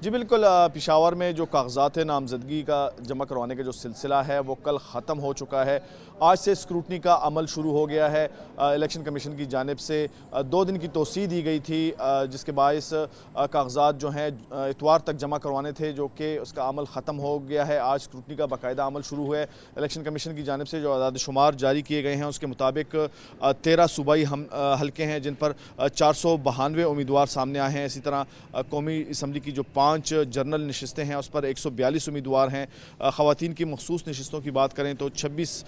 जी बिल्कुल, पेशावर में जो कागज़ात नामज़दगी का जमा करवाने का जो सिलसिला है वो कल ख़त्म हो चुका है। आज से स्क्रूटनी का अमल शुरू हो गया है। इलेक्शन कमीशन की जानिब से 2 दिन की तोसी दी गई थी, जिसके बायस कागज़ात जो हैं इतवार तक जमा करवाने थे, जो कि उसका अमल ख़त्म हो गया है। आज स्क्रूटनी का बाकायदा अमल शुरू हुआ है। इलेक्शन कमीशन की जानिब से जो आदाद-ओ-शुमार जारी किए गए हैं उसके मुताबिक 13 सूबाई हल्के हैं जिन पर 492 उम्मीदवार सामने आए हैं। इसी तरह कौमी असम्बली की जो 5 जनरल नशिस्तें हैं उस पर 142 उम्मीदवार हैं। ख़वातीन की मखसूस नशिस्तों की बात करें तो 26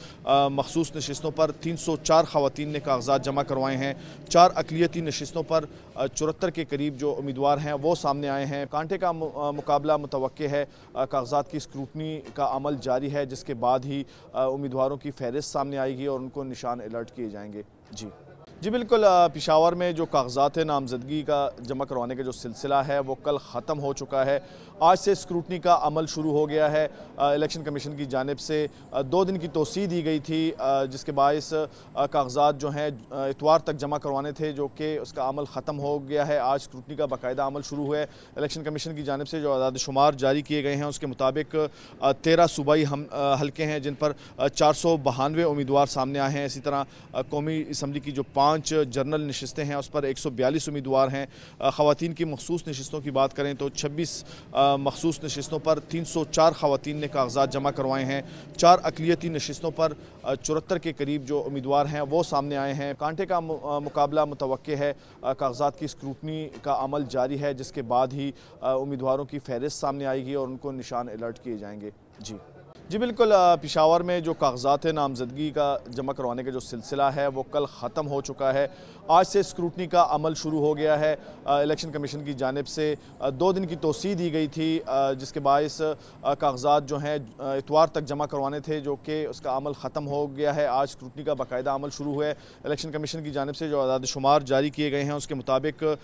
मखसूस नशिस्तों पर 304 ख़वातीन ने कागज़ात जमा करवाए हैं। 4 अक़लियती नशिस्तों पर 74 के करीब जो उम्मीदवार हैं वो सामने आए हैं। कांटे का मुकाबला मुतवक्के है। कागज़ात की स्क्रूटनी का अमल जारी है, जिसके बाद ही उम्मीदवारों की फ़हरिस्त सामने आएगी और उनको निशान अलर्ट किए जाएंगे। जी बिल्कुल, पेशावर में जो कागज़ात नामज़दगी का जमा करवाने का जो सिलसिला है वो कल ख़त्म हो चुका है। आज से स्क्रूटनी का अमल शुरू हो गया है। इलेक्शन कमीशन की जानिब से 2 दिन की तोसी दी गई थी, जिसके बायस कागज़ात जो हैं इतवार तक जमा करवाने थे, जो कि उसका अमल ख़त्म हो गया है। आज स्क्रूटनी का बाकायदा अमल शुरू हुआ है। इलेक्शन कमीशन की जानिब से जो आदाद-ओ-शुमार जारी किए गए हैं उसके मुताबिक 13 सूबाई हल्के हैं जिन पर 492 उम्मीदवार सामने आए हैं। इसी तरह कौमी असम्बली की जो 5 जनरल नशिस्तें हैं उस पर 142 उम्मीदवार हैं। ख़वातीन की मखसूस नशिस्तों की बात करें तो 26 मखसूस नशिस्तों पर 304 ख़वातीन ने कागज़ात जमा करवाए हैं। 4 अक़लियती नशिस्तों पर 74 के करीब जो उम्मीदवार हैं वो सामने आए हैं। कांटे का मुकाबला मुतवक्के है। कागज़ात की स्क्रूटनी का अमल जारी है, जिसके बाद ही उम्मीदवारों की फ़हरिस्त सामने आएगी और उनको निशान अलर्ट किए जाएंगे। जी बिल्कुल, पेशावर में जो कागज़ात नामज़दगी का जमा करवाने का जो सिलसिला है वो कल ख़त्म हो चुका है। आज से स्क्रूटनी का अमल शुरू हो गया है। इलेक्शन कमीशन की जानिब से 2 दिन की तोसी दी गई थी, जिसके बायस कागज़ात जो हैं इतवार तक जमा करवाने थे, जो कि उसका अमल ख़त्म हो गया है। आज स्क्रूटनी का बाकायदा अमल शुरू हुआ है। इलेक्शन कमीशन की जानिब से जो आदाद-ओ-शुमार जारी किए गए हैं उसके मुताबिक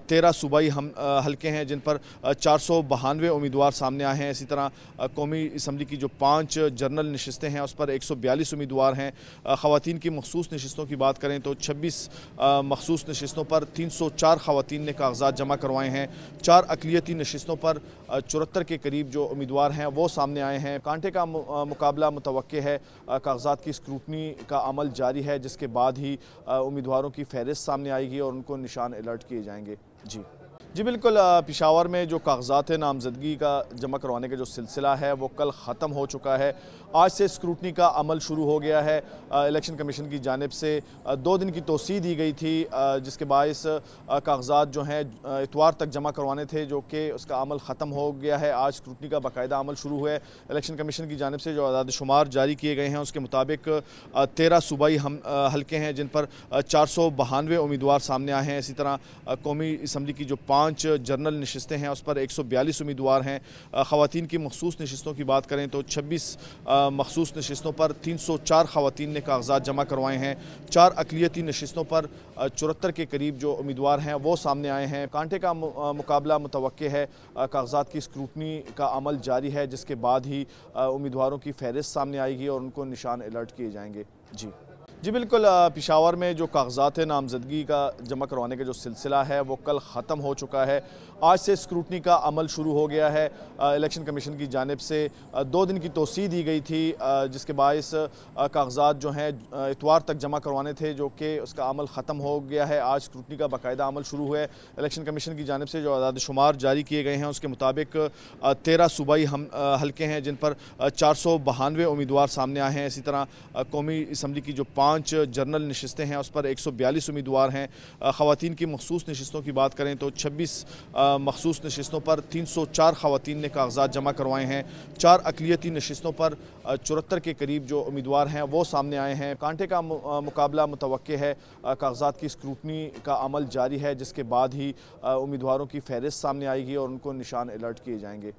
13 सूबाई हल्के हैं जिन पर 492 उम्मीदवार सामने आए हैं। इसी तरह कौमी असम्बली की जो 5 जनरल नशिस्तें हैं उस पर 142 उम्मीदवार हैं। ख़वातीन की मखसूस नशिस्तों की बात करें तो 26 मखसूस नशिस्तों पर 304 ख़वातीन ने कागज़ात जमा करवाए हैं। 4 अक़लियती नशिस्तों पर 74 के करीब जो उम्मीदवार हैं वो सामने आए हैं। कांटे का मुकाबला मुतवक्के है। कागज़ात की स्क्रूटनी का अमल जारी है, जिसके बाद ही उम्मीदवारों की फ़हरिस्त सामने आएगी और उनको निशान अलर्ट किए जाएंगे। जी बिल्कुल, पेशावर में जो कागज़ात नामज़दगी का जमा करवाने का जो सिलसिला है वो कल ख़त्म हो चुका है। आज से स्क्रूटनी का अमल शुरू हो गया है। इलेक्शन कमीशन की जानिब से 2 दिन की तोसी दी गई थी, जिसके बायस कागज़ात जो हैं इतवार तक जमा करवाने थे, जो कि उसका अमल ख़त्म हो गया है। आज स्क्रूटनी का बाकायदा अमल शुरू हुआ है। इलेक्शन कमीशन की जानिब से जो आदाद-ओ-शुमार जारी किए गए हैं उसके मुताबिक 13 सूबाई हल्के हैं जिन पर 492 उम्मीदवार सामने आए हैं। इसी तरह कौमी असम्बली की जो 5 जनरल नशिस्तें हैं उस पर 142 उम्मीदवार हैं। ख़वातीन की मखसूस नशिस्तों की बात करें तो 26 मखसूस नशिस्तों पर 304 ख़वातीन ने कागज़ात जमा करवाए हैं। 4 अक़लियती नशिस्तों पर 74 के करीब जो उम्मीदवार हैं वो सामने आए हैं। कांटे का मुकाबला मुतवक्के है। कागज़ात की स्क्रूटनी का अमल जारी है, जिसके बाद ही उम्मीदवारों की फ़हरिस्त सामने आएगी और उनको निशान अलर्ट किए जाएंगे। जी बिल्कुल, पेशावर में जो कागज़ात नामज़दगी का जमा करवाने का जो सिलसिला है वो कल ख़त्म हो चुका है। आज से स्क्रूटनी का अमल शुरू हो गया है। इलेक्शन कमीशन की जानिब से 2 दिन की तोसी दी गई थी, जिसके बायस कागज़ात जो हैं इतवार तक जमा करवाने थे, जो कि उसका अमल ख़त्म हो गया है। आज स्क्रूटनी का बाकायदा अमल शुरू हुआ है। इलेक्शन कमीशन की जानिब से जो आदाद-ओ-शुमार जारी किए गए हैं उसके मुताबिक 13 सूबाई हल्के हैं जिन पर 492 उम्मीदवार सामने आए हैं। इसी तरह कौमी असम्बली की जो 5 जनरल नशिस्तें हैं उस पर 142 उम्मीदवार हैं। ख़वातीन की मखसूस नशिस्तों की बात करें तो 26 मखसूस नशिस्तों पर 304 ख़वातीन ने कागज़ात जमा करवाए हैं। 4 अक़लियती नशिस्तों पर 74 के करीब जो उम्मीदवार हैं वो सामने आए हैं। कांटे का मुकाबला मुतवक्के है। कागज़ात की स्क्रूटनी का अमल जारी है, जिसके बाद ही उम्मीदवारों की फ़हरिस्त सामने आएगी और उनको निशान अलर्ट किए जाएंगे।